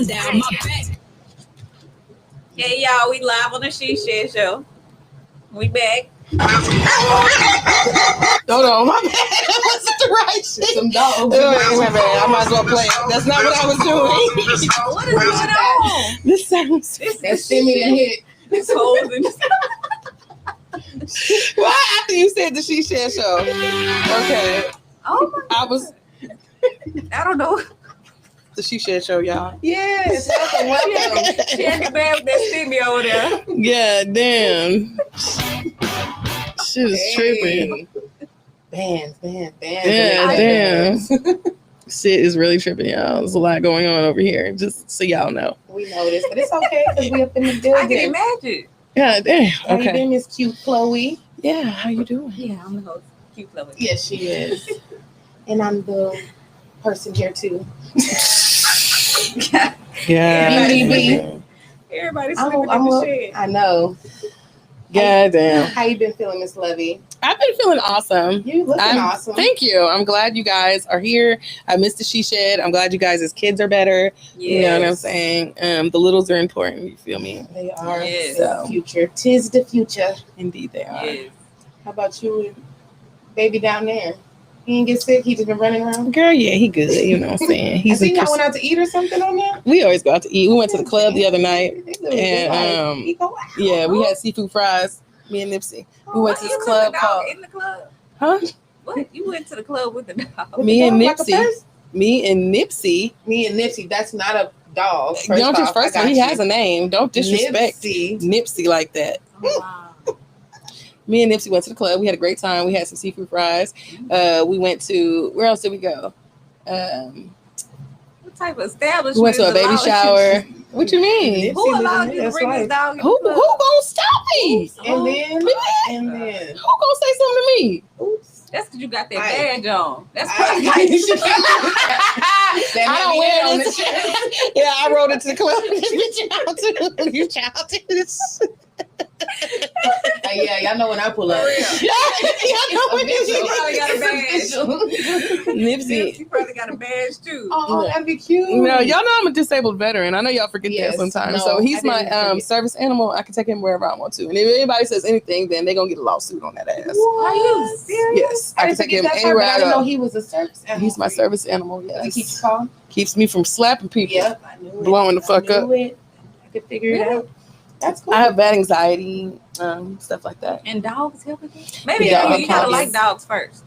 Down my back. Hey y'all, we live on the She Shed Show. We back. Hold on, my bad. That wasn't the right shit. Some dogs. My bad. I might as well play it. That's not what I was doing. What is going on? This sounds. That stimulant hit. This holes in Why after you said the She Shed Show? Okay. Oh my God. I don't know. The She Shed Show, y'all. Yes, welcome. She had the bad with that stimmy over there. Yeah, damn. Shit is tripping. Bands. Yeah, damn. Shit is really tripping, y'all. There's a lot going on over here, just so y'all know. We know this, but it's okay because we up in the building. I can imagine. Yeah, damn. How you been, Miss Cute Chloe? Yeah, how you doing? Yeah, I'm the host. Cute Chloe. Yes, she is. And I'm the person here too. Yeah. Everybody's sleeping in the shed. I know. God damn. How you been feeling, Miss Lovey? I've been feeling awesome. You looking awesome. Thank you. I'm glad you guys are here. I missed the She Shed. I'm glad you guys' kids are better. Yes. You know what I'm saying? The littles are important. You feel me? They are Yes. the future. 'Tis the future. Indeed, they are. Yes. How about you and baby down there? He didn't get sick. He just been running around. Girl, yeah, he good. You know what I'm saying? I think y'all went out to eat or something on there. We always go out to eat. We went to the club the other night. And yeah, we had seafood fries. Me and Nipsey. We went to this club called. In the club? Huh? What? You went to the club with the dog? Me and Nipsey. Me and Nipsey. That's not a dog. Don't just first of all, he has a name. Don't disrespect Nipsey. Nipsey like that. Oh, wow. Me and Nipsey went to the club. We had a great time. We had some seafood fries. We went to, where else did we go? What type of establishment? We went to a baby allows shower. What you mean? Who allowed you to bring this dog? Who gonna stop me? And then. Who gonna say something to me? Oops. That's because you got that badge on. That's I don't wear this. Yeah, I rode into the club. You childish. Yeah, y'all know when I pull up. You probably got a badge. Nipsey. You probably got a badge too. Oh, that'd be cute. No, y'all know I'm a disabled veteran. I know y'all forget that sometimes. So he's my service animal. I can take him wherever I want to. And if anybody says anything, then they're gonna get a lawsuit on that ass. Are you serious? Yes, I can take him I anywhere I didn't know go. he was a service animal. He's my service animal. He Yes, keeps calm. keeps me from slapping people. Yep, I knew it. Blowing the fuck up. I could figure it out. That's cool. I have bad anxiety, stuff like that. And dogs help with that? Maybe Yeah, you gotta dogs. like dogs first.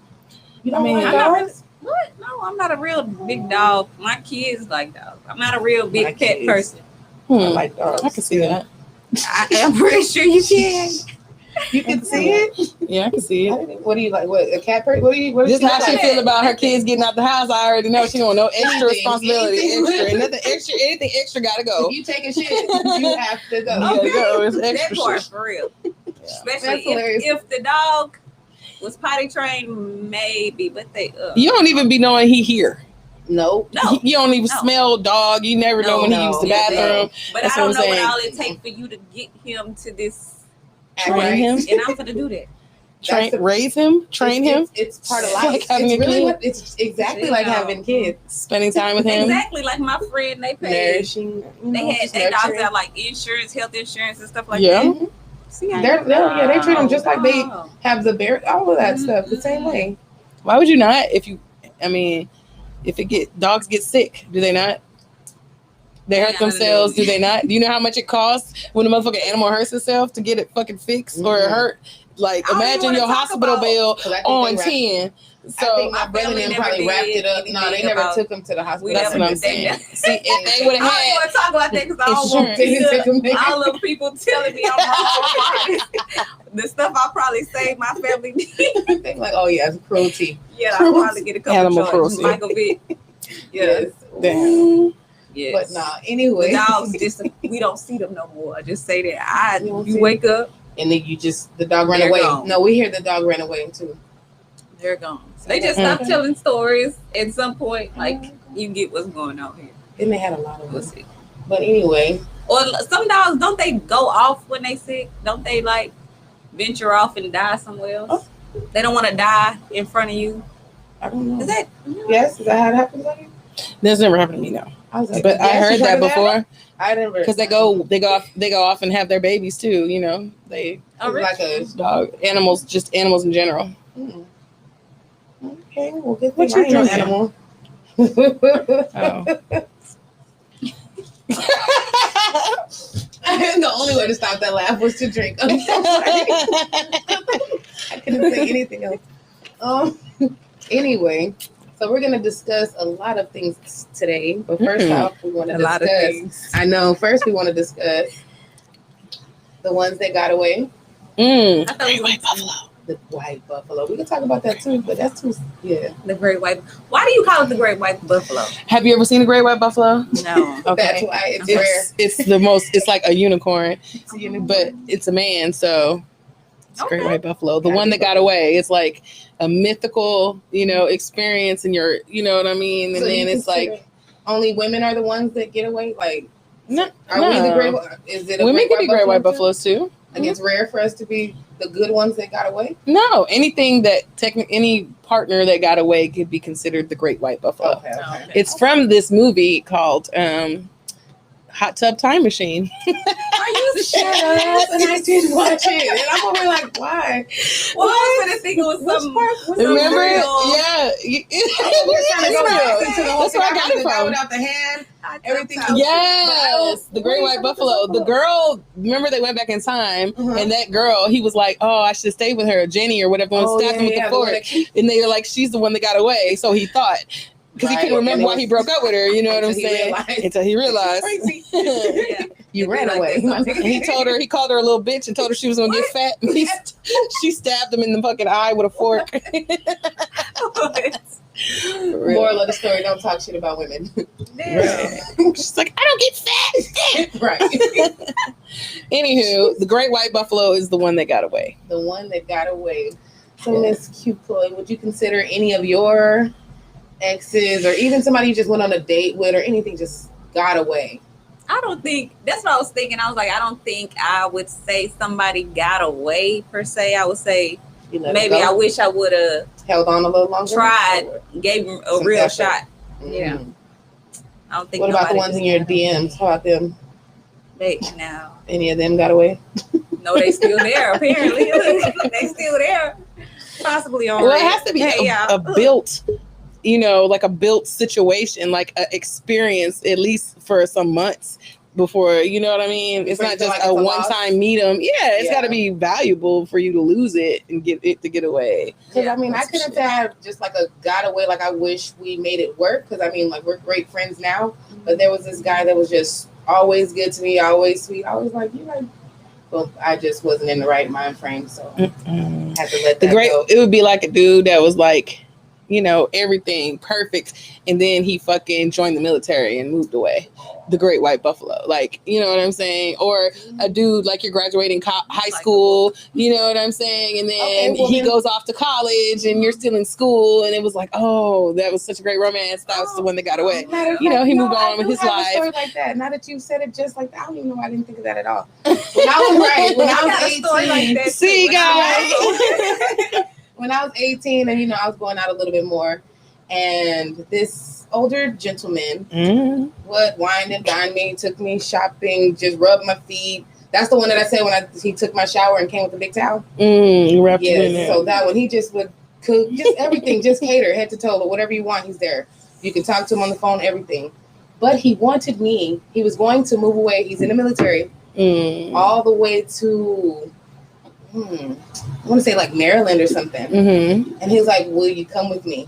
You don't I mean, like I'm not really, dogs? what? No, I'm not a real big dog. My kids like dogs. I'm not a real big My pet kids. person. I like dogs. I can see that. I am pretty sure you can. You can see it. Yeah, I can see it. What do you like? What, a cat person? What do you? What Just is how she like? feel about her kids getting out the house, I already know she don't want no extra Anything, responsibility. anything. Anything extra gotta go. If you take a shit, you have to go. Yeah, go. It's That extra part shit. for real. That's Especially hilarious. if the dog was potty trained, maybe, but they You don't even be knowing he here. Nope. no. You don't even No. smell dog. You never know when he used the Yeah, bathroom. But That's I don't what know I'm what saying. all it takes for you to get him to this Train him. and I'm gonna do that. Raise him, train him, It's part of It's life. like having It's a really kid. what it's exactly like having kids. spending time with him. Exactly, like my friend, they paid. Nourishing. They had their dogs have like insurance, health insurance, and stuff like Yeah. that. See, I They treat them just like they Oh. have the bear, all of that stuff the same way. Why would you not? If dogs get sick, do they not? They hurt themselves, do they not? Do you know how much it costs when a motherfucking animal hurts itself to get it fucking fixed or hurt? Like, I don't imagine wanna your talk hospital about- bill 'Cause I think on they 10. I So think my my brother family and them never probably wrapped did it up. No, they anything never about- took him to the hospital. We that's never what I'm did saying. that. See, if they would I have don't had want to talk about that because I don't want Insurance. all the people telling me I'm wrong. The stuff I probably saved my family did. They like, oh yeah, it's cruelty. Yeah, I'll probably get a couple Animal choices. cruelty. Michael Vick. Yes. Damn. Yes. But nah, anyway. The dogs just we don't see them no more. I just say that. You don't You see wake up, And then the dog ran They're away. gone. No, we hear the dog ran away too. they're gone. They just Mhm. stop telling stories. At some point, like you get what's going on here. Then they had a lot of We'll them. see. But anyway, Or some dogs, don't they go off when they sick? Don't they like venture off and die somewhere else? They don't want to die in front of you. I don't know. Is that? Yes, is that how it happens? Like? That's never happened to me, no. I was like, But I yes, heard you that of before I never because they go off and have their babies too. You know, they Oh, really? like a dog animals, just animals in general. Okay, well, good What thing you I ain't no drinking? animal. Oh. And the only way to stop that laugh was to drink. I'm so sorry. I couldn't say anything else. Anyway, so we're gonna discuss a lot of things today. But first off, we want to A lot of discuss. things. I know. First, we want to discuss the ones that got away. I thought it was White buffalo. The white buffalo. We can talk about that too, but that's too. Yeah. the great white. Why do you call it the great white buffalo? Have you ever seen a great white buffalo? No. That's Okay. why it's rare. It's the most. It's like a unicorn, It's a unicorn. but it's a man. So it's a great Okay. white buffalo. The Gotta one be that got away. It's like a mythical, experience, and you know what I mean. And So then you it's like consider only women are the ones that get away. Like, no, are we the great? Is it a women can be great white buffalo too? buffaloes too. Like it's rare for us to be the good ones that got away. No, anything that any partner that got away could be considered the great white buffalo. Okay. Okay. It's from this movie called Hot Tub Time Machine. Are you Shut up! And I did watch it, and I'm over like, why? Well, I was gonna think it was Which some. part was it? Remember it? real- Yeah. We're trying to go back into the whole That's thing. where I got it The guy from. without the hand. Everything. Yes, the great white buffalo. The girl, remember they went back in time, and that girl, he was like, "Oh, I should have stayed with her, Jenny or whatever." One stabbed him with the fork, and they were like, "She's the one that got away." So he thought, because he couldn't remember why he broke up with her. You know what I'm saying? Until he realized. Yeah. You ran away. And he called her a little bitch and told her she was gonna get fat. And she stabbed him in the fucking eye with a fork. Moral of the story: don't talk shit about women. Damn. She's like, I don't get fat. Right. Anywho, the great white buffalo is the one that got away. The one that got away. So Miss Cute Chloe, would you consider any of your exes or even somebody you just went on a date with or anything just got away? I don't think that's what I was thinking. I was like, I don't think I would say somebody got away per se. I would say You let maybe it go? I wish I would have held on a little longer. tried, gave him a Some real effort. shot. Mhm. Yeah. I don't think. What about the nobody ones in just your got away. DMs? How about them? Now, Any of them got away? no, they still there. Apparently, they still there. Possibly on. Well, it has to be yeah. a built, like a built situation, like an experience, at least for some months before, you know what I mean? It's Before not you feel just like a it's a one-time meet 'em. Yeah, it's Yeah. got to be valuable for you to lose it and get it to get away. Because Yeah, I mean, I that's couldn't shit. have just like a got away. Like I wish we made it work. Because I mean, like we're great friends now. But there was this guy that was just always good to me, always sweet. I was like, you like, well, I just wasn't in the right mind frame, so I had to let that go. It would be like a dude that was like, everything perfect, and then he fucking joined the military and moved away. The great white buffalo, like, you know what I'm saying? Or a dude like you're graduating high school, you know what I'm saying? And then he goes off to college and you're still in school, and it was like, oh, that was such a great romance. That was the one that got away. He moved on with his I life. A story like that. Now that you said it just like that, I don't even know why I didn't think of that at all. When I was 18, See, guys. when I was 18, and I was going out a little bit more, and this older gentleman would wine and dine me, took me shopping, just rubbed my feet. That's the one that I said when he took my shower and came with the big towel. You wrapped it in Yes, there. so that one, he just would cook, just everything, just cater, head to toe, whatever you want, he's there. You can talk to him on the phone, everything. But he wanted me. He was going to move away. He's in the military, all the way to, I want to say like Maryland or something. And he was like, "Will you come with me?"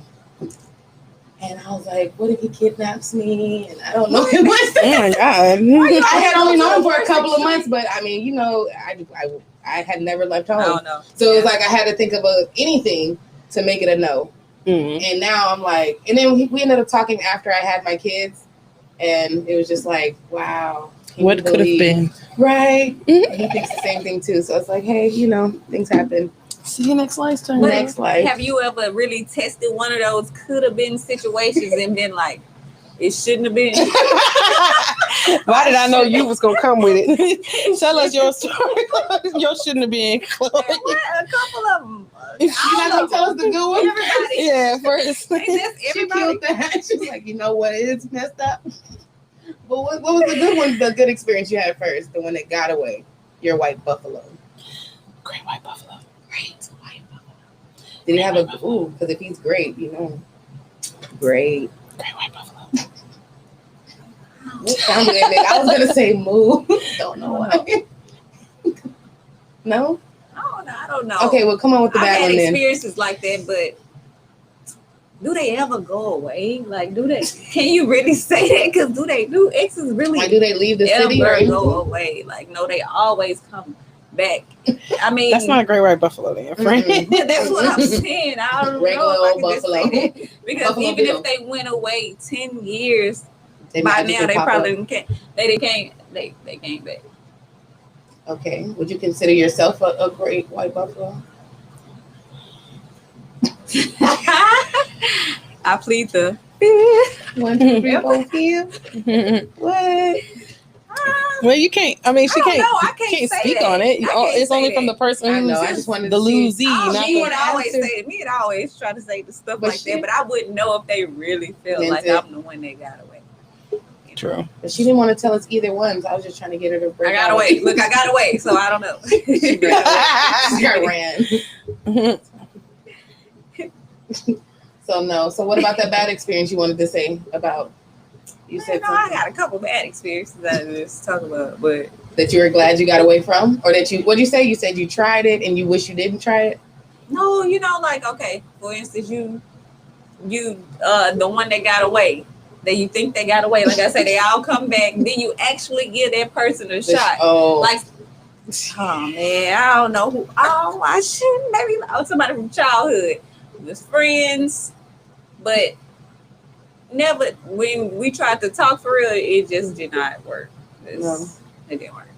And I was like, "What if he kidnaps me?" And I don't know. Oh my god! I had only known him for a couple of months, but I mean, I had never left home. I don't know. So it was like I had to think of anything to make it a no. And now I'm like, and then we ended up talking after I had my kids, and it was just like, wow. What could have been? Right. And he thinks the same thing too. So it's like, hey, things happen. See you next lifetime. Next life. Have you ever really tested one of those could have been situations and been like, it shouldn't have been? Why did I know you was gonna come with it? Tell us your story. Your shouldn't have been. Chloe. A couple of them. You're not gonna tell us the good one? Everybody. Yeah, first. Ain't this She everybody? killed that. She's like, you know what? It's messed up. But what was the good one? The good experience you had first, the one that got away. Your white buffalo. Great white buffalo. Great white buffalo. Did he have a because if he's great, great. Great white buffalo. What sound did that make? I was gonna say moo. Don't know why. No? I don't know. Okay, well come on with the I've bad had one then. experiences like that, but do they ever go away? Like, do they? Can you really say that? Because do exes really Like, do they leave the ever city or anything? go away? Like, no, they always come back. I mean, That's not a great white buffalo, then, friend. Mm-mm. that's what I'm saying. I don't Regular know if I old can just buffalo. say that. Because Buffalo even Bill. if they went away 10 years, They by magically now they pop probably up. can't. They came back. Okay. Would you consider yourself a great white buffalo? I plead the 1, 2, 3, 4, 5. What? Well, you can't. I mean, she I don't can't. know. I can't can't say speak that. on it. I can't It's only say from that. the person I who's know. I just wanted the to see. losee, Oh, not me the. would always answer. say. Me would always try to say the stuff But like she- that, but I wouldn't know if they really felt Meant like it. I'm the one that got away. True. But she didn't want to tell us either one, so I was just trying to get her to break I got out. away. Look, I got away, so I don't know. She ran. So no. So what about that bad experience you wanted to say about? You said No, I something got a couple bad experiences I just talk about, but that you were glad you got away from, or that you. What did you say? You said you tried it and you wish you didn't try it. no, like okay, for instance, you the one that got away, that you think they got away. Like I say, they all come back. Then you actually give that person a shot. Oh, Like, oh man, I don't know who. Oh, I shouldn't. Maybe somebody from childhood. We was friends, but never. When we tried to talk for real, it just did not work. No. It didn't work.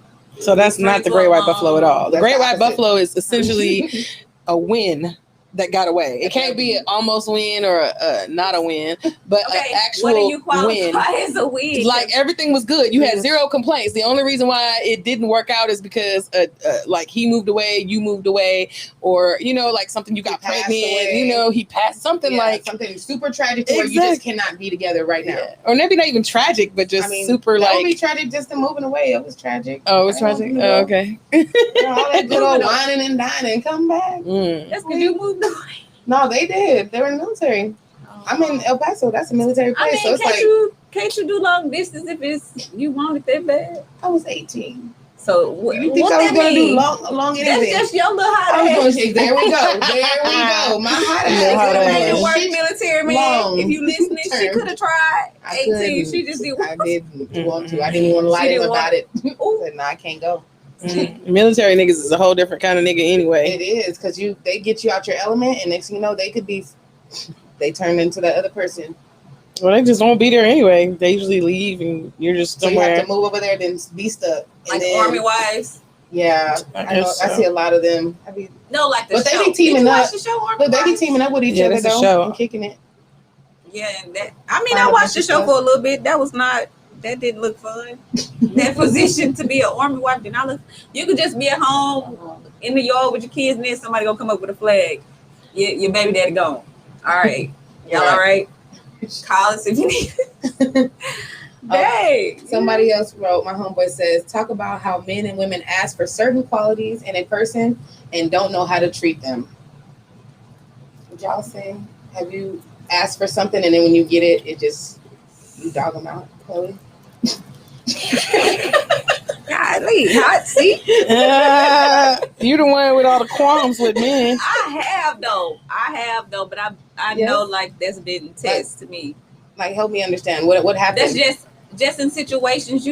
So that's not the great white buffalo at all. The That's great the white opposite. buffalo is essentially a win that got away. It can't be an almost win or a not a win, but Okay, an actual what do you qualify win. as a win? Like everything was good. You had zero complaints. The only reason why it didn't work out is because like he moved away, you moved away, or like something you got He passed pregnant. away. He passed something Yeah, like something super tragic to where you just cannot be together right now. yeah. Or maybe not even tragic, but just super that would like be tragic. Just the moving away, it was tragic. oh, it was tragic. Oh, okay. All that good old whining and dining, come back. Mm. That's because you moved away. No, they did. They were in the military. I'm in El Paso. That's a military I place. mean, So it's can't you do long distance if it's you want it that bad? I was 18. So what, You think what I was that going to do mean? long That's anything? just your little hot I was going ass. to there we go. There we go. My hot Your ass. hot Coulda ass. made it work, She- military man. long If you listening, she term. could have tried. I 18, couldn't. she just did. I didn't want to. I didn't even want to lie She to him didn't about it. Ooh. I said, no, I can't go. Military niggas is a whole different kind of nigga anyway. It is because they get you out your element, and next thing you know, they turn into that other person. Well, they just won't be there anyway. They usually leave, and you're just So you have somewhere. to move over there, then be stuck. And Like then, army wives. Yeah, I I know. guess I so. see a lot of them. No, like the But they show. be teaming Did you up. watch the show Army But they be Wives? teaming up with each Yeah, other that's a though, show. and kicking it. Yeah, and that. I mean, I watched the show for a little bit. That was not. That didn't look fun. That position to be an army wife did not look. You could just be at home in the yard with your kids, and then somebody gonna come up with a flag. Your baby daddy gone. All right, y'all all right? Call us if you need. Hey, Somebody else wrote, my homeboy says, talk about how men and women ask for certain qualities in a person and don't know how to treat them. Would y'all say, have you asked for something and then when you get it, you dog them out, Chloe? golly, hot seat. You the one with all the qualms with men. I have though, but I Yes. know like that's been test to me. Like, help me understand what happened. That's just in situations,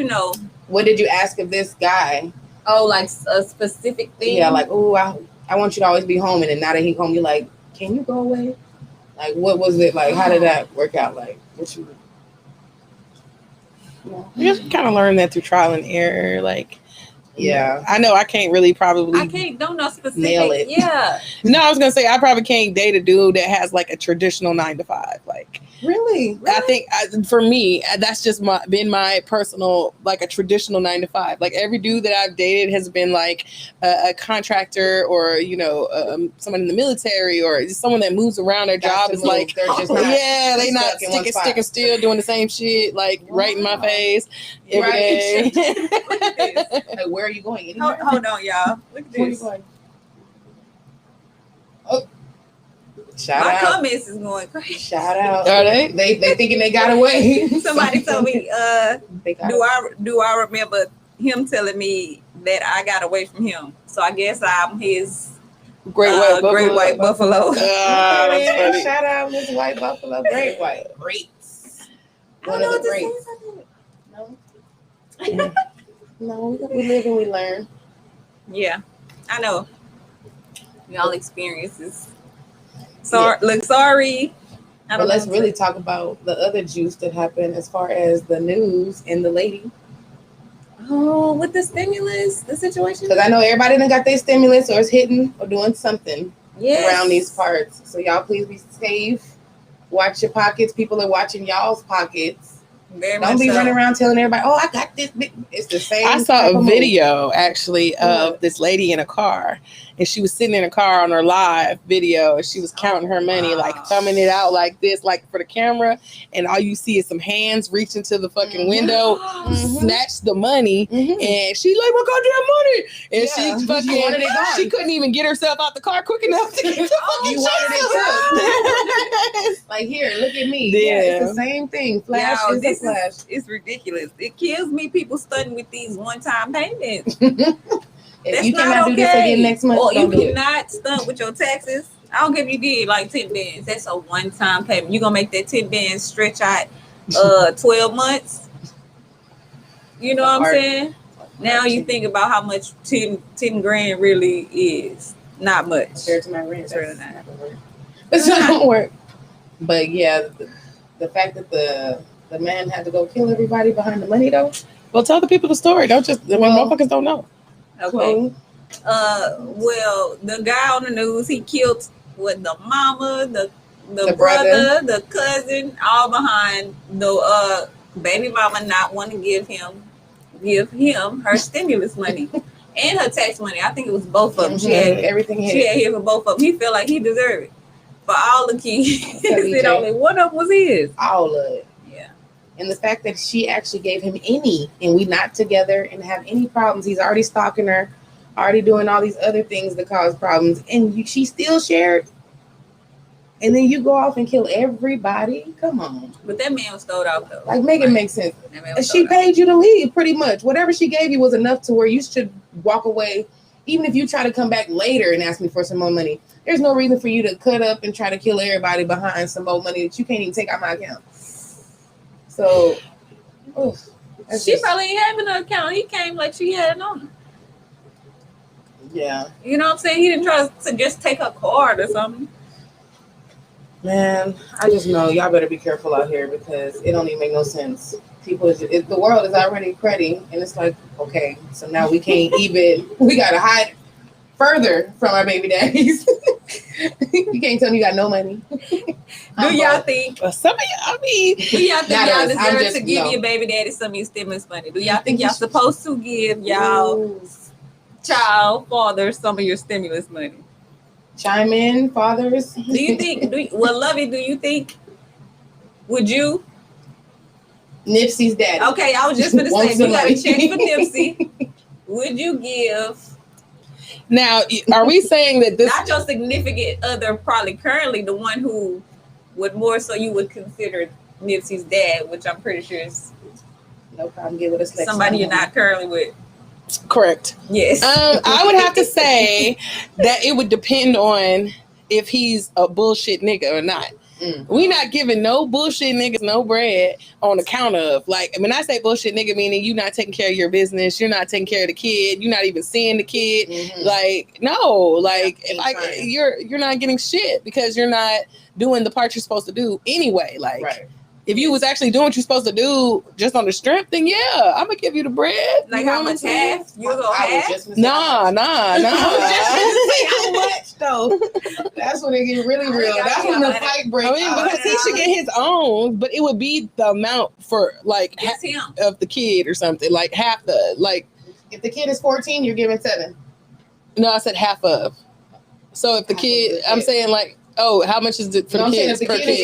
What did you ask of this guy? Oh, like a specific thing. Yeah, like, oh, I want you to always be home, and then now that he's home, you're like, can you go away? Like, what was it like? How did that work out? Like, what you? You just kind of learn that through trial and error. Like, Yeah. I know I can't really probably. I can't. Don't know specific. Nail it. Yeah. No, I was gonna say I probably can't date a dude that has like a traditional 9 to 5. Like, Really? I think for me, that's just been my personal, like a traditional 9 to 5. Like every dude that I've dated has been like a contractor or, you know, someone in the military or just someone that moves around. Their job is like, they're just not yeah, they not stuck in one spot. sticking still doing the same shit, like right in my face every day. Look at this. Like, where are you going? Anywhere? Hold on, y'all. Look at Where are you this. going? Oh, shout My out! comments is going crazy. Shout out! Are they? They thinking they got away. Somebody told me, They got do I remember him telling me that I got away from him? So I guess I'm his Great white buffalo. buffalo. Ah, Okay, that's man. funny. Shout out Miss White Buffalo, great white, greats. I don't One know of what the to say greats. about that. No, we live and we learn. Yeah, I know. Y'all experiences. Sorry, look, sorry. I But don't let's know. really talk about the other juice that happened as far as the news and the lady. Oh, with the stimulus, the situation. Because I know everybody done got their stimulus or is hitting or doing something around these parts. So y'all please be safe. Watch your pockets. People are watching y'all's pockets. Very Don't much be so. running around telling everybody, "Oh, I got this." It's the same. I saw type a of move. video actually of this lady in a car, and she was sitting in a car on her live video, and she was counting her money, like thumbing it out like this, like for the camera, and all you see is some hands reach into the fucking window, snatch the money, and she's like, "My goddamn money!" And Yeah, she fucking, you wanted it gone. she couldn't even get herself out the car quick enough to get the fucking You wanted it shit. Like, here, look at me. Yeah. It's the same thing. Flash Yo, is a this flash. It's ridiculous. It kills me. People stunting with these one-time payments. If That's you not cannot do this okay. again next month, Or don't you do it. cannot stunt with your taxes. I don't care if you did like 10 bands. That's a one-time payment. You're gonna make that 10 bands stretch out 12 months. You know what I'm saying? Now you think about how much 10 grand really is. Not much. Compared to my rent, It's really that's not. not gonna work. It's not gonna work. But yeah, the fact that the man had to go kill everybody behind the money though. Well, tell the people the story. Don't just, I mean, Well- motherfuckers don't know. Okay. Well, the guy on the news, he killed with the mama, the brother, the cousin, all behind the baby mama not want to give him her stimulus money and her tax money. I think it was both of them. She had everything she hit. had hit for both of them. He felt like he deserved it. For all the kids, BJ. and only one of them was his. All of it. Yeah. And the fact that she actually gave him any, and we not together and have any problems. He's already stalking her, already doing all these other things that cause problems, and she still shared. And then you go off and kill everybody. Come on, But that man was throwed out though. like make it make sense. That man was She throwed out. paid you to leave, pretty much. Whatever she gave you was enough to where you should walk away. Even if you try to come back later and ask me for some more money, there's no reason for you to cut up and try to kill everybody behind some more money that you can't even take out my account. So, She probably ain't having an account. He came like she had it on him. yeah, You know what I'm saying? He didn't try to just take her card or something. man. I just know y'all better be careful out here because it don't even make no sense. People, the world is already cruddy, and it's like, okay, so now we can't even. We gotta hide further from our baby daddies. You can't tell me you got no money. Do y'all think? Some of y'all, I mean, Do y'all think Not y'all us. I'm deserve just- to give no. your baby daddy some of your stimulus money? Do y'all think y'all supposed to give y'all child father some of your stimulus money? Chime in, fathers? Do you think? Well, Lovey, do you think? Would you? Nipsey's daddy? Okay, I was just gonna say, Wants if you some got a money. check for Nipsey, would you give? now, are we saying that this? Not your significant other, probably currently the one who would more so you would consider Nipsey's dad, which I'm pretty sure is No problem. Give it a select. somebody you're not currently with. Correct. Yes. I would have to say that it would depend on if he's a bullshit nigga or not. We not giving no bullshit niggas no bread on account of, like, when I say bullshit nigga, meaning you not taking care of your business, you're not taking care of the kid, you're not even seeing the kid. Like, no, like, if you're not getting shit because you're not doing the part you're supposed to do anyway. Like, Right. if you was actually doing what you're supposed to do just on the strength, then yeah, I'm gonna give you the bread. Like You know how what I'm much saying? half? You go I was half? just gonna say Nah. how much. though. That's when it get really real. That's when the fight breaks I mean, out. because he should get his own, but it would be the amount for like half It's him. of the kid or something, like half the like. If the kid is 14, you're giving 7. No, I said half of. So if the kid, I'm saying like, oh, how much is it for No, the I'm saying kids if the per kid is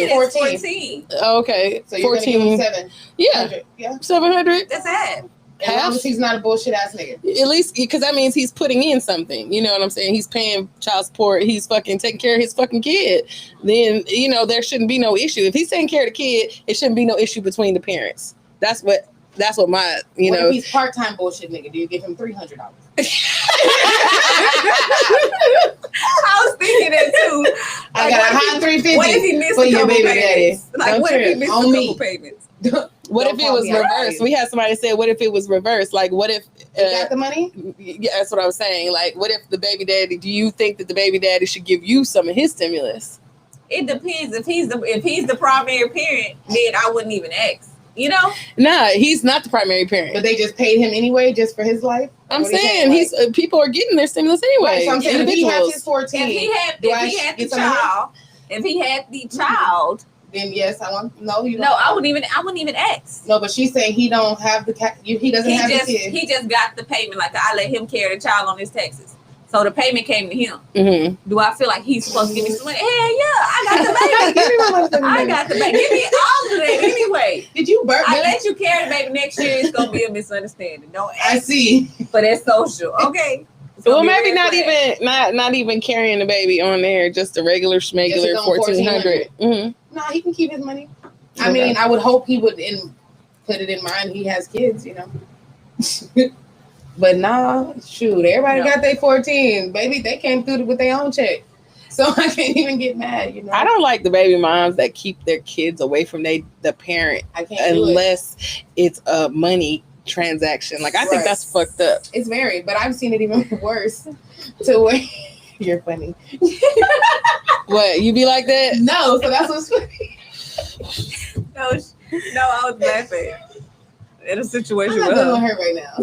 kid? 14. Oh, okay, So you're 14. Gonna give him 7. Yeah, Yeah. 700. That's half. As long as he's not a bullshit ass nigga. At least because that means he's putting in something. You know what I'm saying? He's paying child support. He's fucking taking care of his fucking kid. Then, you know, there shouldn't be no issue. If he's taking care of the kid, it shouldn't be no issue between the parents. That's what my, you what know. If he's part-time bullshit nigga, do you give him $300? I was thinking that too. I got a hot 350. What if he missed for a your couple baby payments? daddy? Like, Don't what if he trip. missed On a couple me. payments? What if it was reversed? We had somebody say, what if it was reversed? Like, what if... You got the money? Yeah, that's what I was saying. Like, what if the baby daddy... Do you think that the baby daddy should give you some of his stimulus? It depends. If he's the primary parent, then I wouldn't even ask. You know? Nah, he's not the primary parent. But they just paid him anyway, just for his life? I'm saying he's people are getting their stimulus anyway. Right, so I'm saying if he has his 14... If he had the child... Then yes, I want I wouldn't even ask. No, but she's saying he don't have he doesn't have the kid. He just got the payment. Like I let him carry the child on his taxes, so the payment came to him. Mm-hmm. Do I feel like he's supposed to give me some money? Hell yeah, I got the baby. Give me my I got the baby. Give me all of that anyway. Did you burp? I let you carry the baby next year. It's gonna be a misunderstanding. Don't ask. I see. But that's social. Okay. Well, maybe not even carrying the baby on there, just a regular schmegular 1400. Mm-hmm. No, he can keep his money. I mean, I would hope he would put it in mind he has kids, you know. But nah, shoot, everybody got their 14. Baby, they came through with their own check. So I can't even get mad, you know. I don't like the baby moms that keep their kids away from the parent unless it's a money transaction. Like I think that's fucked up. It's very, but I've seen it even worse. To where you're funny. What, you be like that? No, so that's what's funny. No, I was laughing in a situation. I'm not dealing with her right now.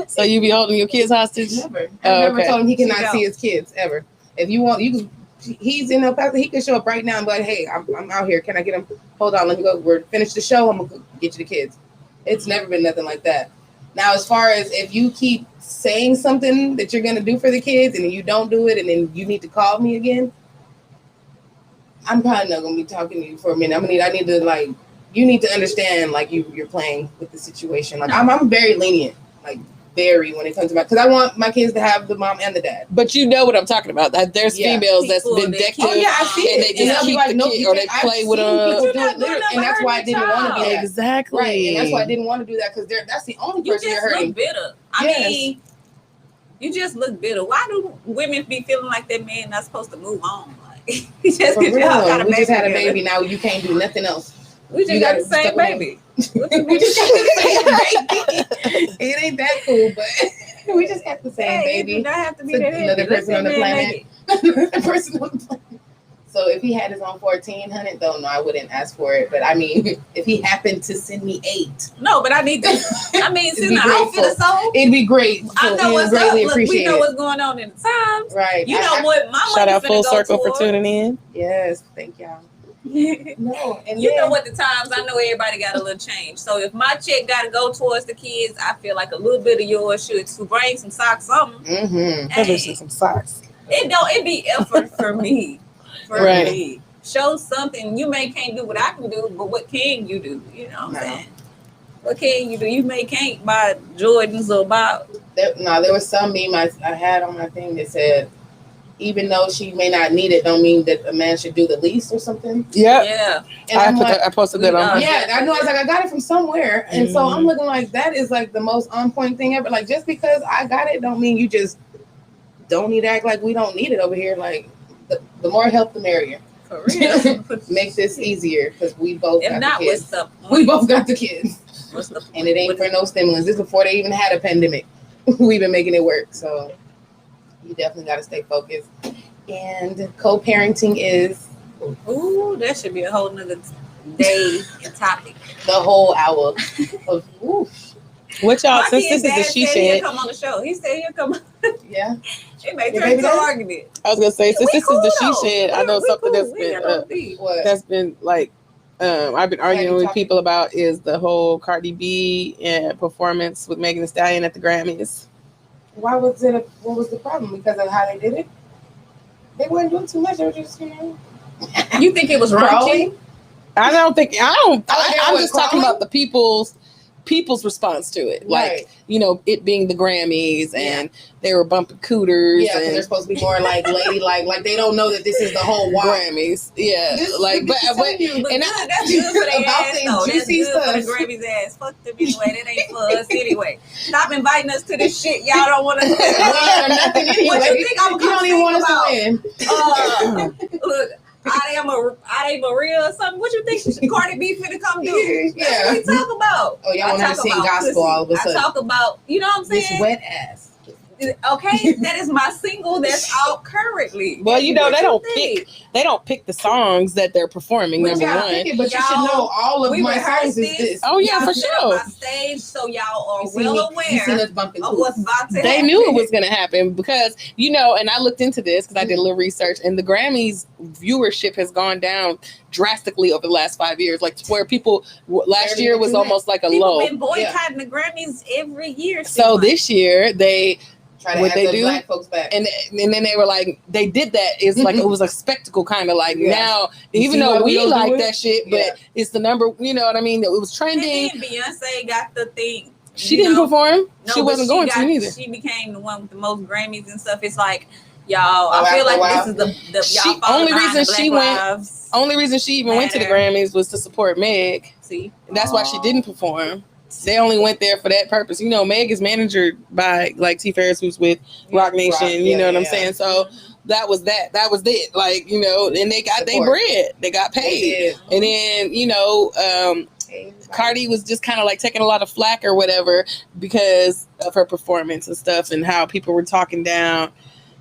So you be holding your kids hostage? Never. I've never told him he cannot see his kids ever. If you want, you can. He's in El Paso. He can show up right now and be like, "Hey, I'm out here. Can I get him? Hold on, let me go. We're finish the show. I'm gonna get you the kids." It's never been nothing like that. Now, as far as if you keep saying something that you're gonna do for the kids and then you don't do it and then you need to call me again, I'm probably not gonna be talking to you for a minute. I need to like, you need to understand like you're playing with the situation. Like I'm very lenient, like very when it comes to because I want my kids to have the mom and the dad. But you know what I'm talking about. That there's females that's vindictive. Oh yeah, I see and it. they just keep the kid or they play with them. And that's why I didn't want to do that. Exactly. Right, and that's why I didn't want to do that because that's the only person you're hurting. You just look bitter. I mean, you just look bitter. Why do women be feeling like that man not supposed to move on? Like, just for real. We just had a together. baby. Now you can't do nothing else. We just got the same baby. We just got the same baby. It ain't that cool, but we just got the same baby. You don't have to be that another person on the planet. Another person on the planet. So if he had his own 1400, though, no, I wouldn't ask for it. But I mean, if he happened to send me 8, no, but I need to. I mean, since I hope for the soul, it'd be great. I know what's up. Look, we know what's going on in the times, right? You know what? My shout out Full Circle for tuning in. Yes, thank y'all. No, and you know what the times. I know everybody got a little change. So if my check got to go towards the kids, I feel like a little bit of yours should to bring some socks, something. Mm-hmm. Hey, some socks. It be effort for me. For me. Show something. You can't do what I can do, but what can you do? You know what I'm saying? What can you do? You can't buy Jordans or buy. There was some meme I had on my thing that said, even though she may not need it, don't mean that a man should do the least or something. Yeah. And I posted that on. Yeah, I know. I was like, I got it from somewhere, and so I'm looking like that is like the most on point thing ever. Like just because I got it, don't mean you just don't need to act like we don't need it over here. Like the more help, the merrier. For real. Make this easier because we both if got not, the kids. what's the we both got the kids. What's the point? And it ain't for no stimulus. This is before they even had a pandemic. We've been making it work. So you definitely got to stay focused. And co-parenting is... Ooh, that should be a whole nother day and topic. The whole hour of... Oof. What y'all? My Since kid's this is dad the she said he'll shed, come on the show. He said he'll come. Yeah. It may Your turn baby into an dad? argument. I was gonna say since We this is the cool, she shed, I know we something cool. that's We ain't got no been beef. What? that's been like I've been arguing with people about is the whole Cardi B performance with Megan Thee Stallion at the Grammys. Why was it? What was the problem? Because of how they did it? They weren't doing too much. They were just, You think it was raunchy? crawling. I don't think I don't. they I'm were just talking crawling? about the people's response to it, like Right. it being the Grammys and they were bumping cooters Yeah, because they're and supposed to be more like ladylike. Like they don't know that this is the whole walk. Grammys, yeah, This- but But and good, that's good for their About ass, them though. That's juicy good for the stuff. Grammys ass. Fuck them anyway. That ain't for us anyway. Stop inviting us to this shit. Y'all don't want us to Well, nothing anyway. What you think I'm You gonna don't even want us about? to win. Look, I Maria or something. What you think Cardi B finna come do? That's Yeah. what we talk about. Oh, y'all I want her to talk sing about gospel pussy. all of a sudden. I talk about, you know what I'm This saying? wet ass. Okay, that is my single that's out currently. well, they What don't you think? pick the songs that they're performing. But Number y'all one, pick it, but you Y'all- should know all of we my rehearsed songs is it. this. oh yeah, Y'all for set up sure. my stage so y'all are You see well me- you seen aware us bumping of too. what's about to They happen. knew it was going to happen because and I looked into this because I did a little research, and the Grammys viewership has gone down drastically over the last 5 years. Like where people last year was almost like a People low. been boycotting the Grammys every year. So seems this year they Try to what add they the do, black folks back. and then they were like they did that. It's like it was a spectacle kind of like Yeah. now You even see though why we we don't do like it? that shit, but Yeah. it's the number. You know what I mean? It was like. And trending. then Beyonce got the thing. She you didn't know, perform. No, She but wasn't going to neither. She became the one with the most Grammys and stuff. It's like, y'all, Oh, I feel after a like while. this is the She- y'all falling only behind reason the she Black went- Lives. Only reason she even went to the Matter. Grammys was to support Meg. See, That's why she didn't perform. They only went there for that purpose. Meg is managed by like T Ferris, who's with Rock Nation. You know what I'm saying? So that was that. That was it. Like and they got their Support. bread. They got paid. And then Cardi was just kind of like taking a lot of flack or whatever because of her performance and stuff and how people were talking down.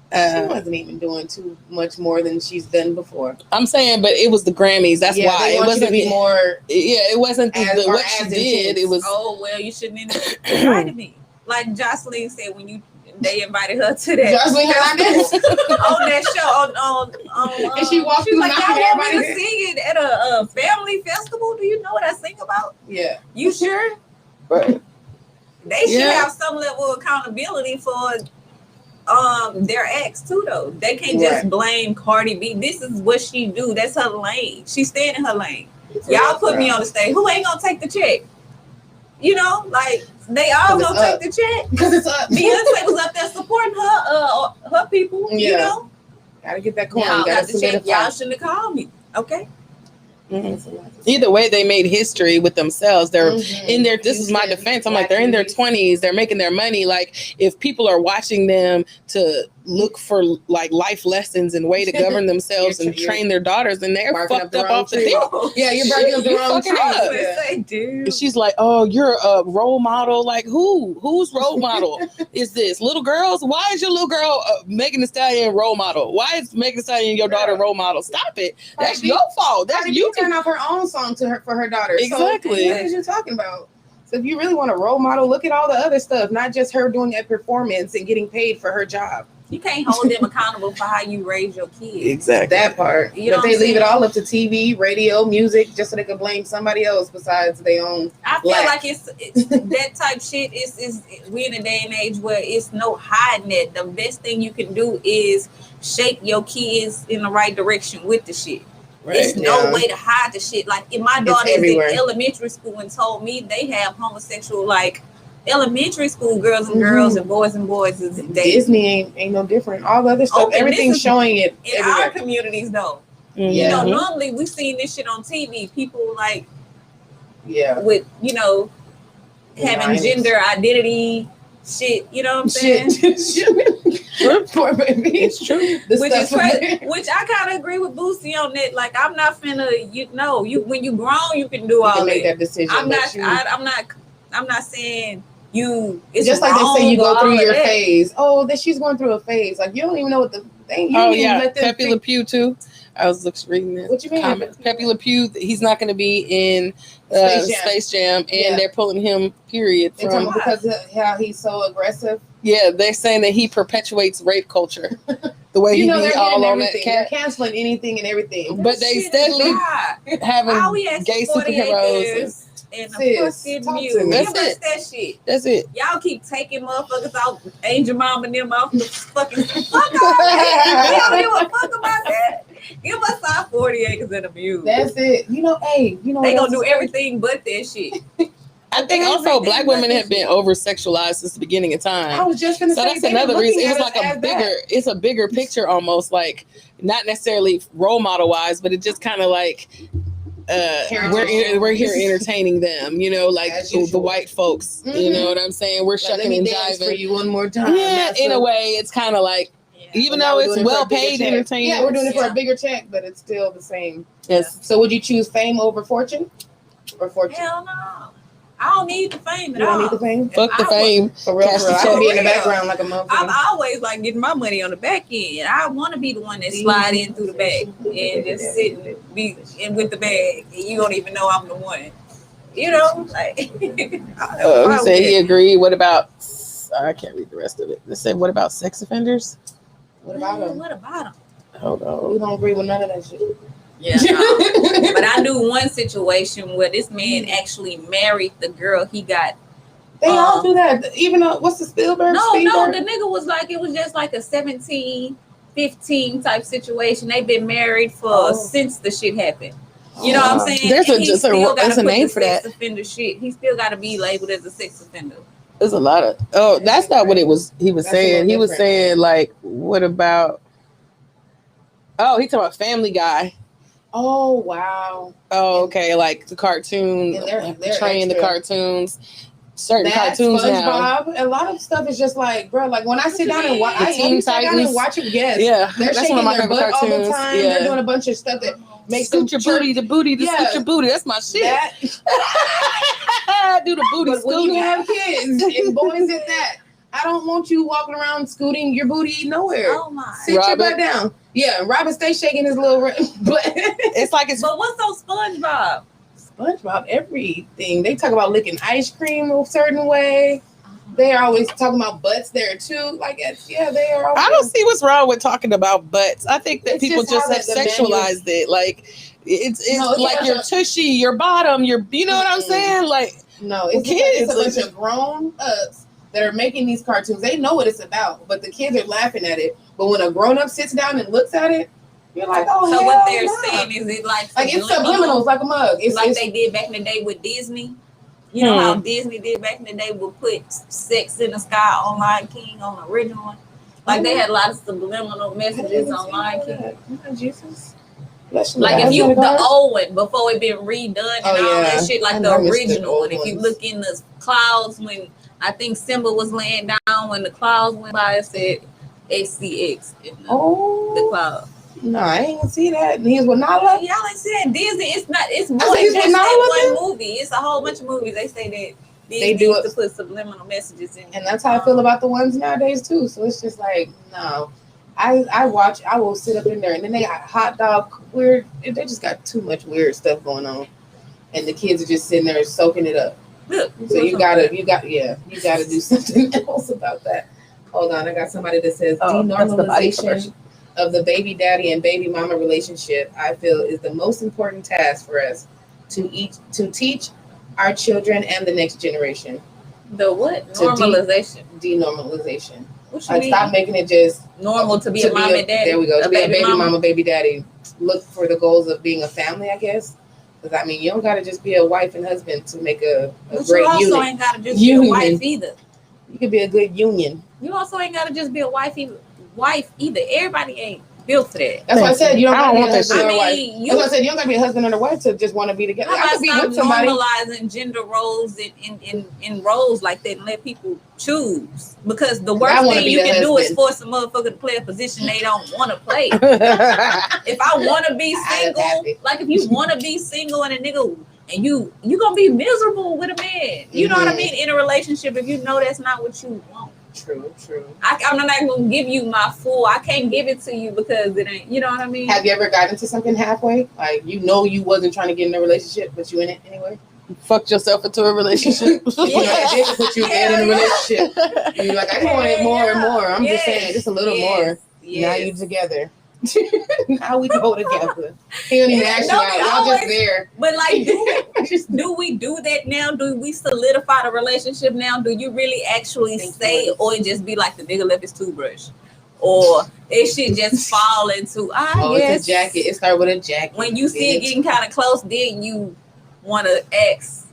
She wasn't even doing too much more than she's done before. I'm saying, but it was the Grammys. That's why they it want you wasn't to be more. Yeah, it wasn't what she as did. intense. It was. oh well, you shouldn't have invited me. Like Jocelyn said when they invited her to that. Jocelyn Hernandez. on that show on And she walked she was through like, knocking y'all want me to everybody sing it at a family festival? Do you know what I sing about? Yeah. You sure? Right. They should Yeah. have some level of accountability for their ex too though. They can't just Right. blame Cardi B. This is what she do. That's her lane. She staying in her lane. Y'all put me on the stage. Who ain't gonna take the check? Like they all 'Cause gonna it's take the check. Because it's up. Beyonce was up there supporting her people. You Yeah. know, Gotta get that coin. y'all Gotta got the check. solidify. Y'all shouldn't have called me. Okay. Either way, they made history with themselves. They're Mhm. in their. This is my Houston, defense. I'm like, they're in their Black 20s. They're making their money. Like, if people are watching them to look for like life lessons and way to govern themselves and You're train their daughters, and they're barking fucked up the up wrong off the tree. thing. Yeah, you're barking up the You wrong fucking tree. up. Yeah. Say, dude. And she's like, "Oh, you're a role model. Like, whose role model is this? Little girls? Why is your little girl Megan Thee Stallion role model? Why is Megan Thee Stallion your daughter role model? Stop it. That's Cardi B- your fault. That's Cardi B you. turn off her own song for her daughter. Exactly. So what is you talking about? So if you really want a role model, look at all the other stuff, not just her doing a performance and getting paid for her job. You can't hold them accountable for how you raise your kids. Exactly. That part. You know But what they I'm leave it saying? all up to TV, radio, music, just so they can blame somebody else besides their own. I feel Black. like it's that type shit is we in a day and age where it's no hiding it. The best thing you can do is shape your kids in the right direction with the shit. It's no Yeah. way to hide the shit. Like if my daughter is everywhere. in elementary school and told me they have homosexual elementary school girls and Mhm. girls and boys is dating. Disney ain't no different. All the other stuff, Oh, and everything's this is- showing it In our everywhere. communities though. Mhm. You know, Yeah. normally we seen this shit on TV. People Yeah. with, having Nice. gender identity shit, you know what I'm saying? Shit. Poor baby. It's true. The Which is stuff crazy. Which I kind of agree with Boosie on that. Like I'm not finna, when you grown, you can do you all can make that. that decision. I'm but not. I'm not saying you. It's just like wrong they say you or go through all of your that. phase. Oh, that she's going through a phase. Like you don't even know what let them Pepe Le Pew too. I was reading this. What you mean? Comment. Pepe Le Pew, he's not going to be in Space Jam, and they're pulling him. Period. They're talking because of how he's so aggressive. Yeah, they're saying that he perpetuates rape culture. The way he be all on that cat. They're canceling anything and everything. But they steadily having gay superheroes. And a fucking mule. That's it. That shit. That's it. Y'all keep taking motherfuckers out, Angel Mom and them off the fucking fuck off. We don't give a fuck about that. Give us our 40 acres and a mule. That's it. They gonna do everything but that shit. I think also black women have been over sexualized since the beginning of time. I was just gonna say that's another reason. It was like it's a bigger picture almost, like not necessarily role model wise, but it just kind of like we're here entertaining them, like the white folks. Mm-hmm. You know what I'm saying? We're shucking and jiving for you one more time. Yeah, in a way, it's kind of like even though it's well paid entertainment. Yeah, we're doing it for a bigger check, but it's still the same. Yes. So would you choose fame over fortune, or fortune? Hell no. I don't need the fame at all. You don't need the fame? Fuck the fame. For real. I can be in the background like a motherfucker. I'm always like getting my money on the back end. I want to be the one that slide in through the back and just sit and be in with the bag. And you don't even know I'm the one. Like. He said he agreed. What about? I can't read the rest of it. They said, what about sex offenders? What about them? What about them? Hold on. We don't agree with none of that shit. Yeah, no. But I knew one situation where this man actually married the girl he got. They all do that. Even what's the Spielberg? No, the nigga was like, it was just like a 17, 15 type situation. They've been married for since the shit happened. You know what I'm saying? There's a name for that. Offender shit. He still got to be labeled as a sex offender. There's a lot of. That's not what it was. He was saying. He was saying like, what about? Oh, he talking about Family Guy. Oh wow. Oh, okay. Like the cartoon, they're portraying the cartoons. Certain cartoons SpongeBob, a lot of stuff is just like, bro. Like when I sit down and watch, watch it. Yes, yeah, they're shaking their butt all the time. Yeah. They're doing a bunch of stuff that makes scoot your booty, the scoot your booty. That's my shit. Do the booty. But when you have kids and boys at that, I don't want you walking around scooting your booty nowhere. Oh my! Sit your butt down. Yeah, Robert, stay shaking his little butt. It's like it's. But what's on SpongeBob? SpongeBob, everything. They talk about licking ice cream a certain way. They're always talking about butts there too. Like, they are. I don't see what's wrong with talking about butts. I think that people just have sexualized it. Like, it's like your tushy, your bottom, you know what I'm saying? Like, no, it's kids. It's a bunch of grown ups that are making these cartoons. They know what it's about, but the kids are laughing at it. But when a grown up sits down and looks at it, you're like, oh, so what they're saying is it like it's subliminals, like a mug. It's like they did back in the day with Disney. You know how Disney did back in the day would put Sex in the Sky on Lion King on the original one. Like they had a lot of subliminal messages on Lion King. Jesus. Like if you the old one before it been redone and all that shit, like the original one. If you look in the clouds when I think Simba was laying down when the clouds went by, it said XCX in the cloud. No, I ain't see that. He was with Nala. Y'all ain't saying Disney. It's not. It's more than just that one movie. It's a whole bunch of movies. They say that Disney used to put subliminal messages in. And that's how I feel about the ones nowadays too. So it's just like, no. I watch. I will sit up in there, and then they got hot dog weird. They just got too much weird stuff going on, and the kids are just sitting there soaking it up. Look, so you gotta do something else about that. Hold on, I got somebody that says denormalization of the baby daddy and baby mama relationship. I feel is the most important task for us to teach our children and the next generation. The what? Normalization. Denormalization. Like stop making it just normal to be a mom and daddy. There we go. To be a baby mama, baby daddy. Look for the goals of being a family, I guess. Because I mean, you don't gotta just be a wife and husband to make a great unit. You also ain't gotta just be a wife either. You could be a good union. You also ain't gotta just be a wife either. Everybody ain't built for that. That's why I said you don't gotta be a husband or a wife. That's why I said you don't gotta be a husband or a wife to just want to be together. I could be with somebody. Normalizing gender roles in roles like that and let people choose. Because the worst thing you can do is force a motherfucker to play a position they don't want to play. If I want to be single, like if you want to be single and a nigga and you gonna be miserable with a man. You know what I mean? In a relationship, if you know that's not what you want. True. I'm not gonna give you my full. I can't give it to you because it ain't. You know what I mean? Have you ever gotten into something halfway? Like you wasn't trying to get in a relationship, but you in it anyway. Fucked yourself into a relationship. You know, it did put you in a relationship. You're like, I want it more and more. I'm just saying, just a little more. Now you together. Now we go together. He don't even ask you out. Y'all just there. But like, do we do that now? Do we solidify the relationship now? Do you really actually say, or it just be like the nigga left his toothbrush? Or it should just fall into, it's a jacket. It started with a jacket. When you see it getting kind of close, then you want to ask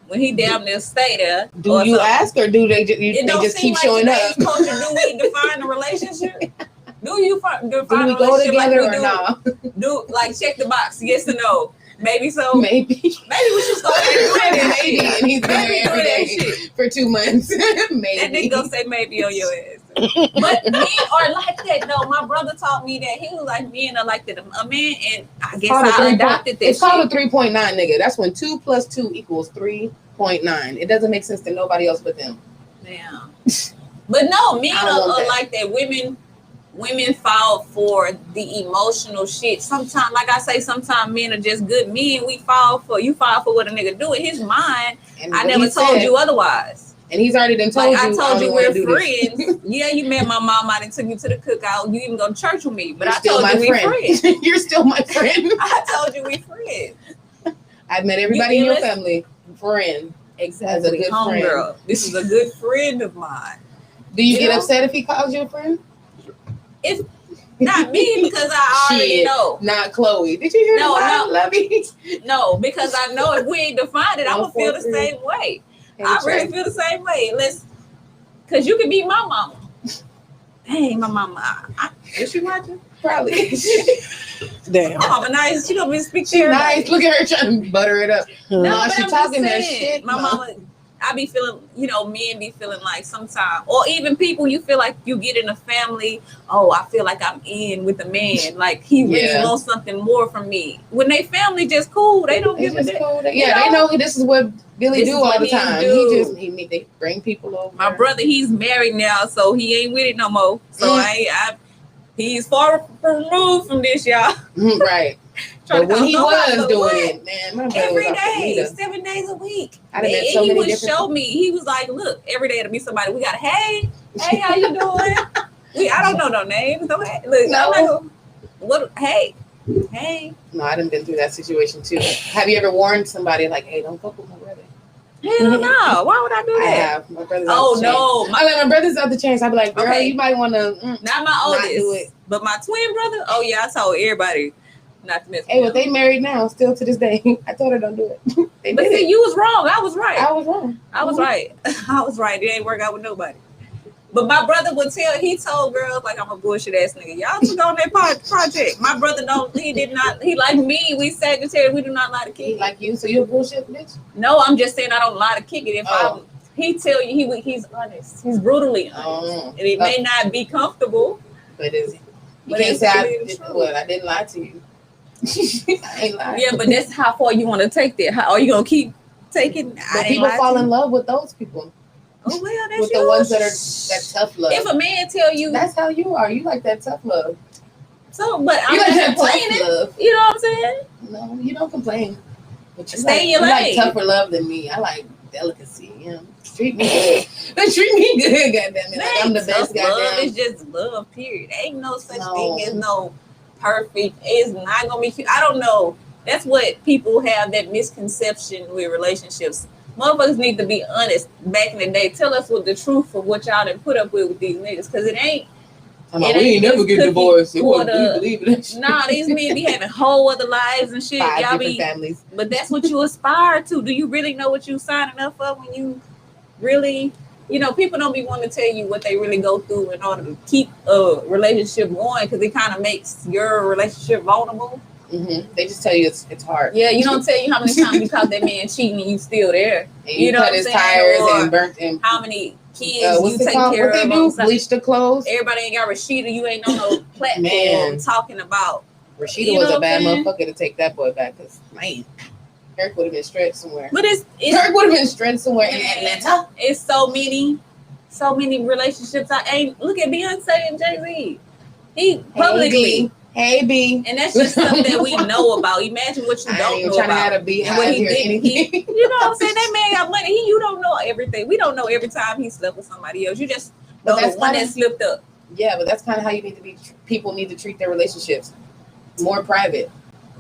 when he damn near stay there. Do you ask or do they just keep showing up? Culture, do we define the relationship? Do you define do we go together or not? Do like check the box, yes or no? Maybe so. Maybe we should start doing it. Maybe, and he's been there every day for 2 months. Maybe. That nigga gonna say maybe on your ass. But men are like that though. My brother taught me that he was like men are like that. A man, and I guess I adopted this. It's called a 3.9, nigga. That's when 2 + 2 = 3.9. It doesn't make sense to nobody else but them. Damn. But no, men are like that. Women fall for the emotional shit. Sometimes, like I say, sometimes men are just good men. You fall for what a nigga do in his mind. And I never told you otherwise. And he's already done told you. I told you we're friends. Yeah, you met my mom. I done took you to the cookout. You even go to church with me. But I told you we friends. You're still my friend. I told you we friends. I've met everybody in your family. Friend. Exactly. As a good friend. Girl. This is a good friend of mine. Do you get upset if he calls you a friend? It's not me because I already know. Not Chloe. Did you hear that? Lovey? No, because I know if we ain't defined it, I'm gonna feel the same way. I really feel the same way. Because you can be my mama. Hey, my mama. Is she watching? Probably. Damn. My mama nice. She gonna be speaking. She nice. Look at her trying to butter it up. No, she talking that shit. My mama. I be feeling, men be feeling like sometimes, or even people, you feel like you get in a family, I feel like I'm in with a man, like he really wants something more from me. When they family just cool, they don't give a damn. Cool. They know this is what Billy do all the time. They bring people over. My brother, he's married now, so he ain't with it no more. So he's far removed from this, y'all. Right. But when he was doing it, man, my brother every was day, 7 days a week. I'd have met so many different show me. He was like, look, every day it'll be somebody. We got hey, how you doing? I don't know no names. Look, no. What? Hey. No, I done been through that situation too. Have you ever warned somebody like, hey, don't fuck with my brother? Hell no. Why would I do that? I have. My brother's my brother's out the chance. I'd be like, girl, you might want to. Not my oldest. Not do it. But my twin brother, I told everybody. Not to miss. Hey, but they married now, still to this day. I told her don't do it. But see, you was wrong. I was right. I was wrong. I was right. I was right. It ain't work out with nobody. But my brother would he told girls like I'm a bullshit ass nigga. Y'all took on that project. My brother he like me. We Sagittarius, we do not lie to kick. He like you, so you a bullshit bitch? No, I'm just saying I don't lie to kick it. He tell you he's honest. He's brutally honest. And it may not be comfortable. But is he? You can't say I didn't lie to you. I ain't lying. Yeah, but that's how far you want to take that. How are you gonna keep taking? But people fall in love with those people. Oh well, that's with the ones that are that tough love. If a man tell you that's how you are, you like that tough love. So, but I'm not complaining. Love. You know what I'm saying? No, you don't complain. But you stay in your lane. You like tougher love than me. I like delicacy. Treat me good. Treat me good. Goddamn it, like I'm the best. Goddamn. Love is just love. Period. Ain't no such thing as no. Perfect. It's not gonna be cute. I don't know. That's what people have that misconception with relationships. Motherfuckers need to be honest. Back in the day, tell us what the truth of what y'all done put up with these niggas, because it ain't. We ain't never get divorced. We believe it. Nah, these men be having whole other lives and shit. 5 y'all different families. But that's what you aspire to. Do you really know what you signing up for when you really? People don't be wanting to tell you what they really go through in order to keep a relationship going, because it kind of makes your relationship vulnerable. Mm-hmm. They just tell you it's hard. Yeah, you don't tell you how many times you caught that man cheating and you still there. And you know cut his tires and burnt him. How many kids you take care of? What they do? Bleach the clothes. Everybody ain't got Rashida. You ain't on no platform talking about. Rashida was a bad motherfucker to take that boy back, because man. Kirk would have been stretched somewhere. But Kirk would have been stretched somewhere in Atlanta. It's so many so many relationships. I ain't look at Beyonce and Jay-Z. He publicly. Hey B. And that's just stuff that we know about. Imagine what you don't know about. To be and what he did, anything. you know what I'm saying? That man got money. You don't know everything. We don't know every time he slept with somebody else. You just know the one that slipped up. Yeah, but that's kind of how you need to be. People need to treat their relationships more private.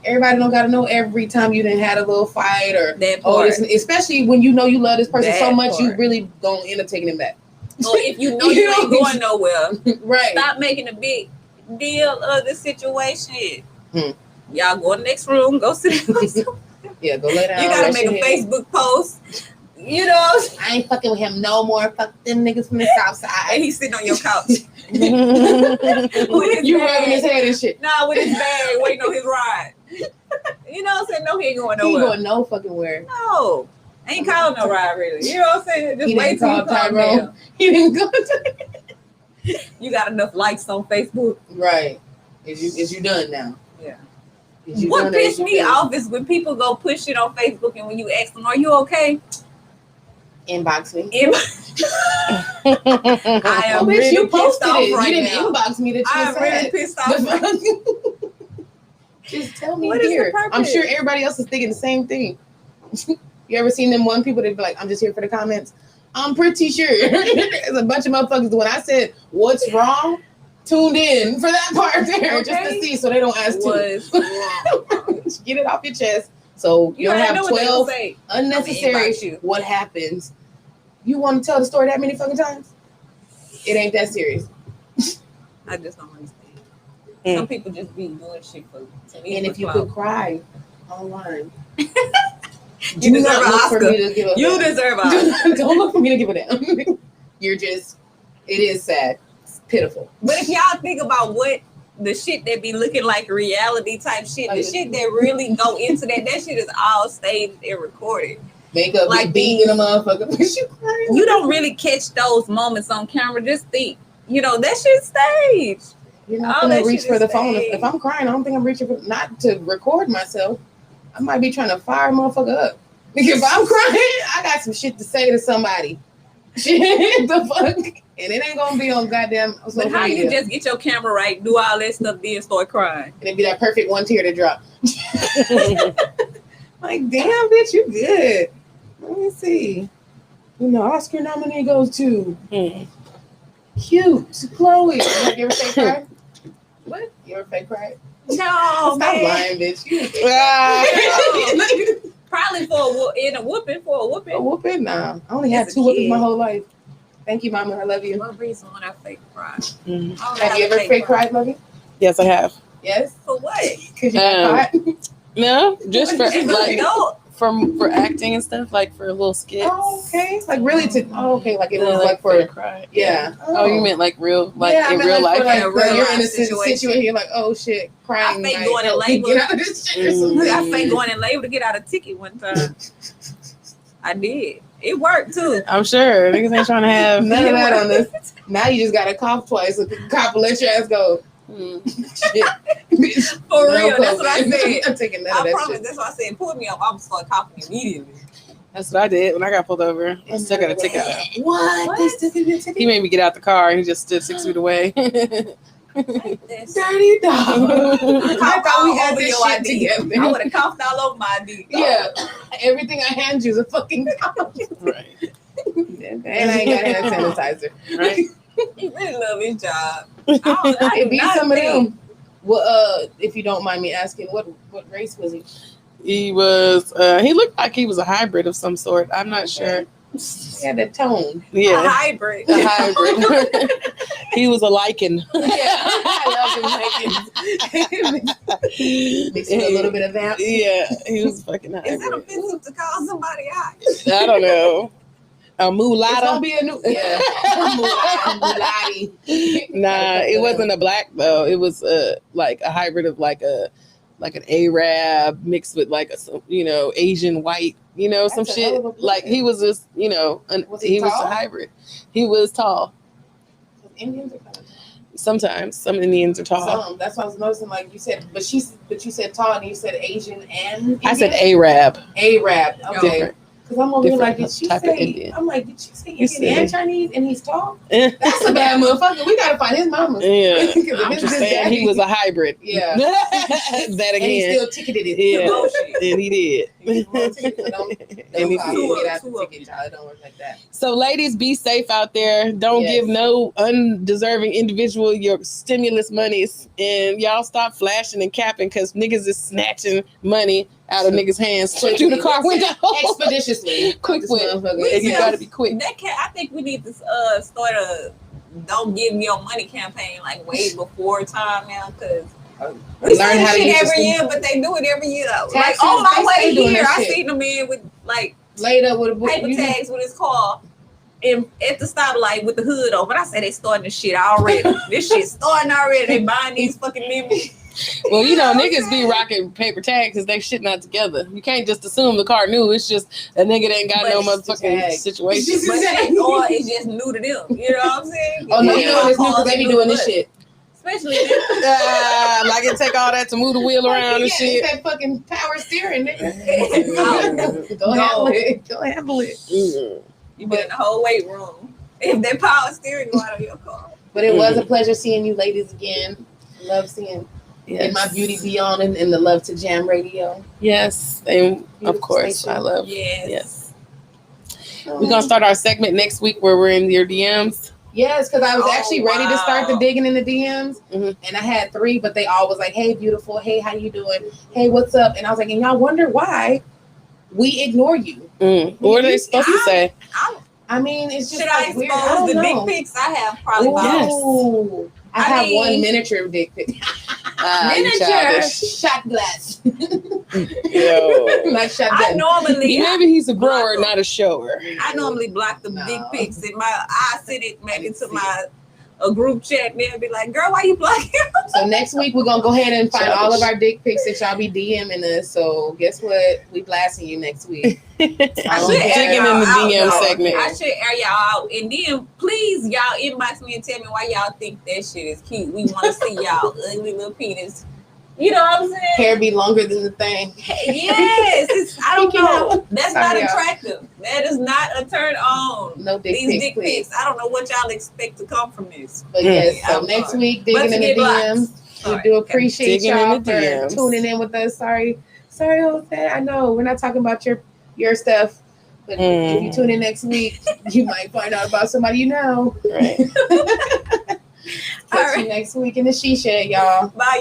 Everybody don't got to know every time you done had a little fight or that part. Especially when you know you love this person so much, part. you really gonna end up taking him back. Or if you know you ain't going nowhere, right? Stop making a big deal of the situation. Y'all go in the next room, go sit down. Yeah, go lay down. You gotta make a Facebook post. You know, I ain't fucking with him no more. Fuck them niggas from the south side. And he's sitting on your couch. You rubbing his head and shit. Nah, with his bag, waiting on his ride. You know what I'm saying? No, he ain't going nowhere. He ain't going no fucking where. No. Ain't calling no ride really. You know what I'm saying? Just wait till you calm down. He didn't go to You got enough likes on Facebook. Right. Is you done now? Yeah. What pissed me off is when people go push it on Facebook and when you ask them, are you okay? Inbox me. I am really you posted pissed off it. right You didn't now. inbox me that you I'm really pissed off. Just tell me what here. Is the purpose? I'm sure everybody else is thinking the same thing. You ever seen them one people that be like, I'm just here for the comments? I'm pretty sure there's a bunch of motherfuckers. When I said what's wrong, tuned in for that part there just to see, so they don't ask too. Get it off your chest. So you don't have 12 unnecessary. What happens? You want to tell the story that many fucking times? It ain't that serious. I just don't understand. Some people just be doing shit for. And if you could cry online, you deserve an Oscar. You deserve an Oscar. Don't look for me to give a damn. You're just. It is sad. It's pitiful. But if y'all think about what the shit that be looking like reality type shit, the shit that really go into that shit is all staged and recorded. Makeup like beating a motherfucker. You don't really catch those moments on camera. Just think, that shit's staged. You're not gonna reach for the phone. If I'm crying, I don't think I'm reaching for not to record myself. I might be trying to fire a motherfucker up. Because if I'm crying, I got some shit to say to somebody. Shit, the fuck. And it ain't gonna be on goddamn social media. But how you just get your camera right, do all that stuff, then start crying? And it be that perfect one tear to drop. Like, damn, bitch, you good. Let me see. Oscar nominee goes to cute Chloe. You ever fake cry? What? You ever fake cry? No, stop man. lying, bitch. Probably for a whooping. A whooping? Nah. I only had 2 whoopings my whole life. Thank you, Mama. I love you. What reason would I fake cry? Have you ever fake cried, Lovey? Yes, I have. Yes? For what? Because you got caught? No, just for for acting and stuff, like for little skits. Oh, okay. Like really okay. Like it was like for cry. Yeah. Oh, you meant like real, like in real life? You're in a situation. You're like, oh shit, crying. I fake going in labor. Get out of this shit or something. I fake going in labor to get out a ticket one time. I did. It worked too. I'm sure. Niggas ain't trying to have none of that on this. Now you just gotta cough twice. So the cop will let your ass go. Shit. For real, that's what I said. I'm taking none I of that promise. shit. That's what I said. Pull me up. I'm gonna start coughing immediately. That's what I did when I got pulled over. I still got a ticket. What? They still give you a ticket? He made me get out the car. He just stood 6 feet away. Dirty dog. I thought we had this shit together. I would have coughed all over my ID. Yeah. Everything I hand you is a fucking cough. Right. And I ain't got hand sanitizer. Right. He really love his job. It be some of them. Well, if you don't mind me asking, what race was he? He was. He looked like he was a hybrid of some sort. I'm not sure. He had that tone. Yeah, a hybrid. A hybrid. He was a lichen. Yeah, I love him lichens. Mixed with a little bit of that. Yeah, he was fucking hybrid. Is that offensive to call somebody out? I don't know. A mulatta. It's gonna be a new, mulatti. Nah, it wasn't a black though. It was like a hybrid of like an Arab mixed with like a Asian white, some shit. Like he was just he was a hybrid. He was tall. Indians are kind of tall. Sometimes some Indians are tall. That's what I was noticing. Like you said, but you said tall and you said Asian and Indian? I said Arab. Arab. Okay. Because I'm over here like, Different did she type of say? Indian. I'm like, did she say You Indian and silly. Chinese? And he's tall. Yeah. That's a bad motherfucker. We gotta find his mama. Yeah. 'Cause if I'm it's just his saying daddy- he was a hybrid. Yeah. That And he again. still ticketed it. Yeah. Oh, shit. And he did. He was more ticket, so don't And he call did. me, get out Two the of ticket, child. It don't work like that. So, ladies, be safe out there. Don't Yes. give no undeserving individual your stimulus monies. And y'all stop flashing and capping because niggas is snatching money out of niggas' hands through the car window. Expeditiously. Quick This whip. motherfucker. And you Yeah. gotta be quick. That can I think we need to start a don't give me your money campaign like way before time now because we Learn say how to shit use the every stim- year, but they do it every year. Like Taxes, on my they way stay doing here, that I shit. seen a man with like Laid up with a book. paper tags with his car. And at the stoplight with the hood open, I said they starting this shit already. This shit's starting already. They buying these fucking lemons. Well, you know, niggas be rocking paper tags because they shit not together. You can't just assume the car new. It's just a nigga that ain't got But no it's the motherfucking tag. situation. It's But just- that, or it's just new to them. You know what I'm saying? Oh no, Yeah. you know it's new because they be doing this shit. Especially Like it take all that to move the wheel around and Yeah, shit. it's that fucking power steering, nigga. Go. Go handle it. Go handle it. Mm. you been in the whole weight room. If that power steering go out of your car. But it was a pleasure seeing you ladies again. Love seeing Yes. in my beauty beyond and the Love to Jam radio. Yes, and of Beautiful course, station. I love. Yes. Yes. We're gonna start our segment next week where we're in your DMs. Yes, because I was Oh, actually ready to start the wow. digging in the DMs, Mhm. and I had 3, but they all was like, "Hey, beautiful. Hey, how you doing? Hey, what's up?" And I was like, "And y'all wonder why we ignore you?" What are they supposed to say? I mean, it's just Should I like weird. expose I the don't know. dick pics I have probably about? Yes. Ooh. I I have mean- one miniature dick pic. You Miniature childish. shot glass. Yo. Not shot I glass. normally Maybe he's a grower, not a shower. I normally block the No. dick pics in my I send it maybe to my a group chat and they'll be like, girl, why you blocking? So next week we're gonna go ahead and find Childish. all of our dick pics that y'all be DMing us. So guess what? We blasting you next week. I Digging should Digging air in y'all the out, DM though. segment. I should air y'all out. And then please y'all inbox me and tell me why y'all think that shit is cute. We want to see y'all ugly little penis. You know what I'm saying? Hair be longer than the thing. Yes. I don't Speaking know. of- That's Sorry, not y'all. attractive. That is not a turn on. No dick These pics, dick please. pics. I don't know what y'all expect to come from this. But Mm. yes, so I'm next sorry. week But digging to in the get blocked. DMs. We Alright, do okay. appreciate Digging in y'all the for DMs. tuning in with us. Sorry, Jose. I know we're not talking about your stuff, but if you tune in next week, you might find out about somebody you know. Right. Catch you next week in the She Shed, y'all. Bye,